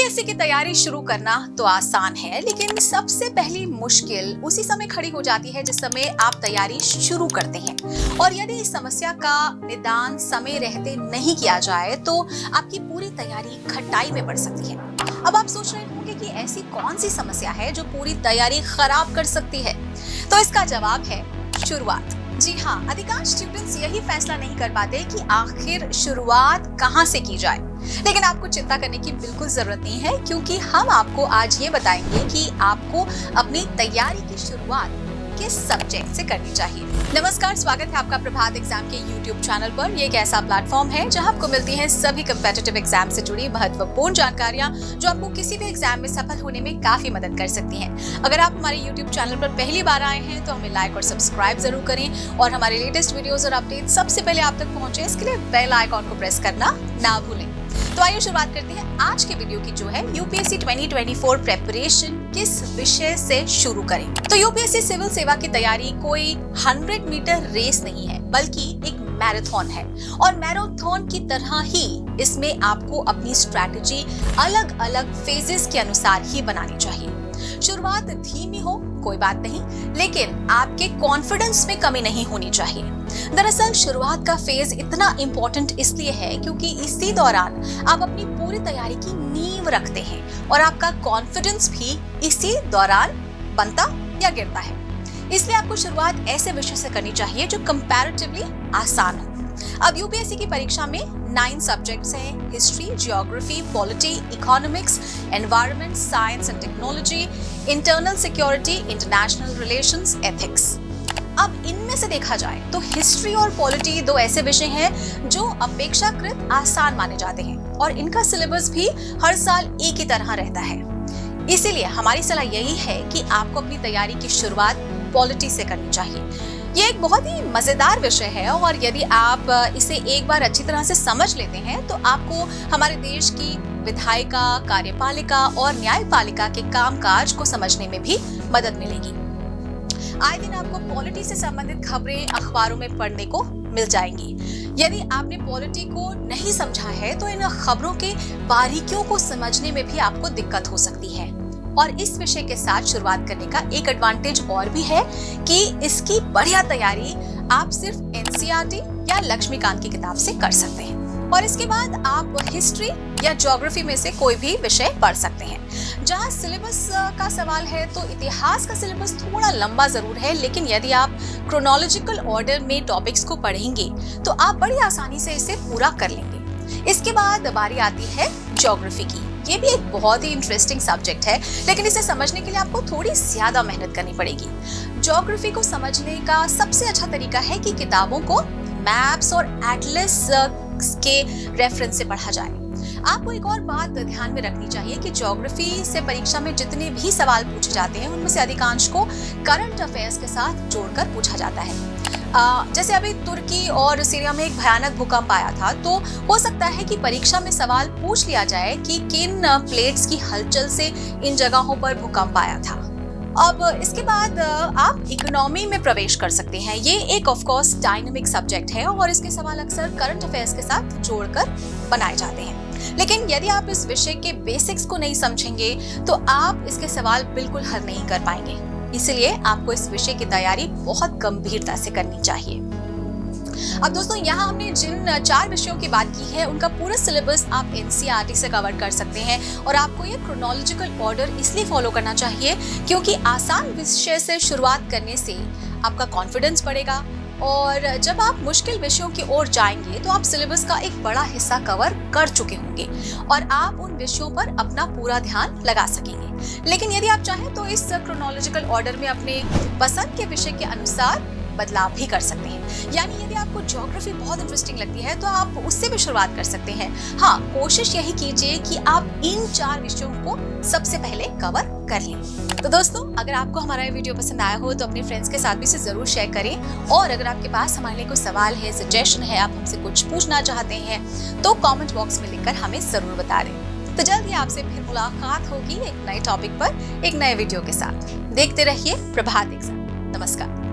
UPSC की तैयारी शुरू करना तो आसान है, लेकिन सबसे पहली मुश्किल उसी समय खड़ी हो जाती है जिस समय आप तैयारी शुरू करते हैं। और यदि इस समस्या का निदान समय रहते नहीं किया जाए तो आपकी पूरी तैयारी खटाई में पड़ सकती है। अब आप सोच रहे होंगे कि ऐसी कौन सी समस्या है जो पूरी तैयारी खराब कर सकती है, तो इसका जवाब है शुरुआत। जी हाँ, अधिकांश स्टूडेंट्स यही फैसला नहीं कर पाते कि आखिर शुरुआत कहाँ से की जाए। लेकिन आपको चिंता करने की बिल्कुल जरूरत नहीं है, क्योंकि हम आपको आज ये बताएंगे कि आपको अपनी तैयारी की शुरुआत किस सब्जेक्ट से करनी चाहिए। नमस्कार, स्वागत है आपका प्रभात एग्जाम के YouTube चैनल पर। ये एक ऐसा प्लेटफॉर्म है जहां आपको मिलती हैं सभी कम्पिटिटिव एग्जाम से जुड़ी महत्वपूर्ण जानकारियां जो आपको किसी भी एग्जाम में सफल होने में काफी मदद कर सकती हैं। अगर आप हमारे YouTube चैनल पर पहली बार आए हैं तो हमें लाइक और सब्सक्राइब जरूर करें और हमारे लेटेस्ट वीडियोस और अपडेट सबसे पहले आप तक पहुंचे, इसके लिए बेल आइकॉन को प्रेस करना ना भूलें। तो आइए शुरुआत करते हैं आज के वीडियो की, जो है यूपीएससी 2024 प्रेपरेशन किस विषय से शुरू करें। तो यूपीएससी सिविल सेवा की तैयारी कोई 100 मीटर रेस नहीं है, बल्कि एक मैराथन है। और मैराथन की तरह ही इसमें आपको अपनी स्ट्रैटेजी अलग अलग फेजेस के अनुसार ही बनानी चाहिए। शुरुआत धीमी हो कोई बात नहीं, लेकिन आपके कॉन्फिडेंस में कमी नहीं होनी चाहिए। दरअसल शुरुआत का फेज इतना इम्पोर्टेंट इसलिए है क्योंकि इसी दौरान आप अपनी पूरी तैयारी की नींव रखते हैं और आपका कॉन्फिडेंस भी इसी दौरान बनता या गिरता है। इसलिए आपको शुरुआत ऐसे विषय से करनी चाहिए जो कंपैरेटिवली आसान हो। अब यूपीएससी की परीक्षा में 9 सब्जेक्ट्स हैं: history, geography, polity, economics, environment, science and technology, internal security, international relations, ethics. अब इनमें से देखा जाए तो हिस्ट्री और पॉलिटी 2 ऐसे विषय हैं जो अपेक्षाकृत आसान माने जाते हैं और इनका सिलेबस भी हर साल एक ही तरह रहता है। इसीलिए हमारी सलाह यही है कि आपको अपनी तैयारी की शुरुआत पॉलिटी से करनी चाहिए। ये एक बहुत ही मजेदार विषय है और यदि आप इसे एक बार अच्छी तरह से समझ लेते हैं तो आपको हमारे देश की विधायिका, कार्यपालिका और न्यायपालिका के कामकाज को समझने में भी मदद मिलेगी। आए दिन आपको पॉलिटी से संबंधित खबरें अखबारों में पढ़ने को मिल जाएंगी। यदि आपने पॉलिटी को नहीं समझा है तो इन खबरों के बारीकियों को समझने में भी आपको दिक्कत हो सकती है। और इस विषय के साथ शुरुआत करने का एक एडवांटेज और भी है कि इसकी बढ़िया तैयारी आप सिर्फ एनसीईआरटी या लक्ष्मीकांत की किताब से कर सकते हैं। और इसके बाद आप हिस्ट्री या ज्योग्राफी में से कोई भी विषय पढ़ सकते हैं। जहां सिलेबस का सवाल है तो इतिहास का सिलेबस थोड़ा लंबा जरूर है, लेकिन यदि आप क्रोनोलॉजिकल ऑर्डर में टॉपिक्स को पढ़ेंगे तो आप बड़ी आसानी से इसे पूरा कर लेंगे। इसके बाद बारी आती है ज्योग्राफी की। ये भी एक बहुत ही इंटरेस्टिंग सब्जेक्ट है, लेकिन इसे समझने के लिए आपको थोड़ी ज्यादा मेहनत करनी पड़ेगी। ज्योग्राफी को समझने का सबसे अच्छा तरीका है कि किताबों को मैप्स और एटलस के रेफरेंस से पढ़ा जाए। आपको एक और बात ध्यान में रखनी चाहिए कि ज्योग्राफी से परीक्षा में जितने भी सवाल पूछे जाते हैं उनमें से अधिकांश को करंट अफेयर्स के साथ जोड़कर पूछा जाता है। जैसे अभी तुर्की और सीरिया में एक भयानक भूकंप आया था, तो हो सकता है कि परीक्षा में सवाल पूछ लिया जाए कि किन प्लेट्स की हलचल से इन जगहों पर भूकंप आया था। अब इसके बाद आप इकोनॉमी में प्रवेश कर सकते हैं। ये एक ऑफ कोर्स डायनामिक सब्जेक्ट है और इसके सवाल अक्सर करंट अफेयर्स के साथ जोड़कर बनाए जाते हैं। लेकिन यदि आप इस विषय के बेसिक्स को नहीं समझेंगे तो आप इसके सवाल बिल्कुल हल नहीं कर पाएंगे। इसलिए आपको इस विषय की तैयारी बहुत गंभीरता से करनी चाहिए। अब दोस्तों, यहाँ हमने जिन 4 विषयों की बात की है उनका पूरा सिलेबस आप एनसीईआरटी से कवर कर सकते हैं। और आपको ये क्रोनोलॉजिकल ऑर्डर इसलिए फॉलो करना चाहिए क्योंकि आसान विषय से शुरुआत करने से आपका कॉन्फिडेंस बढ़ेगा और जब आप मुश्किल विषयों की ओर जाएंगे तो आप सिलेबस का एक बड़ा हिस्सा कवर कर चुके होंगे और आप उन विषयों पर अपना पूरा ध्यान लगा सकेंगे। लेकिन यदि आप चाहें तो इस क्रोनोलॉजिकल ऑर्डर में अपने पसंद के विषय के अनुसार बदलाव भी कर सकते हैं। यानी यदि आपको ज्योग्राफी बहुत इंटरेस्टिंग लगती है तो आप उससे भी शुरुआत कर सकते हैं। हाँ, कोशिश यही कीजिए कि आप इन 4 विषयों को सबसे पहले कवर कर लें। तो दोस्तों, अगर आपको हमारा ये वीडियो पसंद आया हो तो अपने फ्रेंड्स के साथ भी इसे जरूर शेयर करें। और अगर आपके पास हमारे लिए कोई सवाल है, सजेशन है, आप हमसे कुछ पूछना चाहते हैं तो कमेंट बॉक्स में लिखकर हमें जरूर बता दें। तो जल्द ही आपसे फिर मुलाकात होगी एक नए टॉपिक पर, एक नए वीडियो के साथ। देखते रहिए प्रभात एग्जाम। नमस्कार।